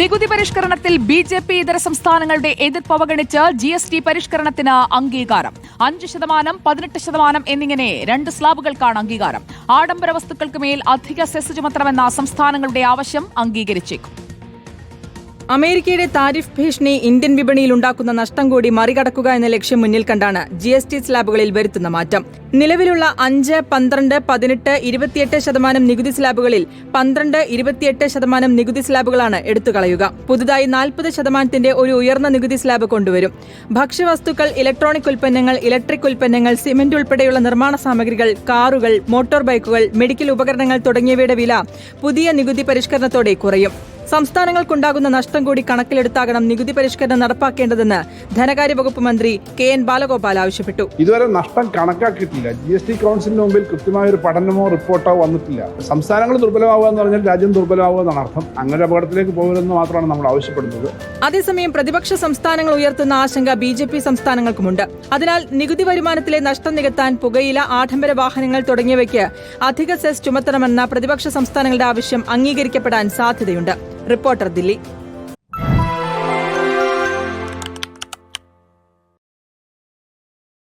നികുതി പരിഷ്കരണത്തിൽ ബി.ജെ.പി. ഇതര സംസ്ഥാനങ്ങളുടെ എതിർപ്പ് അവഗണിച്ച് GST പരിഷ്കരണത്തിന് അംഗീകാരം. 5%, 18% എന്നിങ്ങനെ 2 സ്ലാബുകൾക്കാണ് അംഗീകാരം. ആഡംബര വസ്തുക്കൾക്ക് മേൽ അധിക സെസ് ചുമത്തണമെന്ന സംസ്ഥാനങ്ങളുടെ ആവശ്യം അംഗീകരിച്ചേക്കും. അമേരിക്കയുടെ താരിഫ് ഭീഷണി ഇന്ത്യൻ വിപണിയിൽ ഉണ്ടാക്കുന്ന നഷ്ടം കൂടി മറികടക്കുക എന്ന ലക്ഷ്യം മുന്നിൽ കണ്ടാണ് GST സ്ലാബുകളിൽ വരുത്തുന്ന മാറ്റം. നിലവിലുള്ള 5, 12, 18, 28% നികുതി സ്ലാബുകളിൽ 12, 28% നികുതി സ്ലാബുകളാണ് എടുത്തുകളയുക. പുതുതായി 40% ഒരു ഉയർന്ന നികുതി സ്ലാബ് കൊണ്ടുവരും. ഭക്ഷ്യവസ്തുക്കൾ, ഇലക്ട്രോണിക് ഉൽപ്പന്നങ്ങൾ, ഇലക്ട്രിക് ഉൽപ്പന്നങ്ങൾ, സിമന്റ് ഉൾപ്പെടെയുള്ള നിർമ്മാണ സാമഗ്രികൾ, കാറുകൾ, മോട്ടോർ ബൈക്കുകൾ, മെഡിക്കൽ ഉപകരണങ്ങൾ തുടങ്ങിയവയുടെ വില പുതിയ നികുതി പരിഷ്കരണത്തോടെ കുറയും. സംസ്ഥാനങ്ങൾക്കുണ്ടാകുന്ന നഷ്ടം കൂടി കണക്കിലെടുത്താകണം നികുതി പരിഷ്കരണം നടപ്പാക്കേണ്ടതെന്ന് ധനകാര്യ വകുപ്പ് മന്ത്രി KN ബാലഗോപാൽ ആവശ്യപ്പെട്ടു. ഇതുവരെ നഷ്ടം കണക്കാക്കിയിട്ടില്ല. GST കൗൺസിലിന് മുമ്പിൽ കൃത്യമായ ഒരു പഠനമോ റിപ്പോർട്ടോ വന്നിട്ടില്ല. സംസ്ഥാനങ്ങൾ ദുർബലമാവുക എന്ന് പറഞ്ഞാൽ രാജ്യം ദുർബലമാവുക എന്നാണ് അർത്ഥം. അങ്ങനെ അപകടത്തിലേക്ക് പോകരുതെന്ന് മാത്രമാണ് നമ്മൾ ആവശ്യപ്പെടുന്നത്. അതേസമയം പ്രതിപക്ഷ സംസ്ഥാനങ്ങൾ ഉയർത്തുന്ന ആശങ്ക BJP സംസ്ഥാനങ്ങൾക്കുമുണ്ട്. അതിനാൽ നികുതി വരുമാനത്തിലെ നഷ്ടം നികത്താൻ പുകയില, ആഡംബര വാഹനങ്ങൾ തുടങ്ങിയവയ്ക്ക് അധിക സെസ് ചുമത്തണമെന്ന പ്രതിപക്ഷ സംസ്ഥാനങ്ങളുടെ ആവശ്യം അംഗീകരിക്കപ്പെടാൻ സാധ്യതയുണ്ട്. റിപ്പോർട്ടർ, ദില്ലി.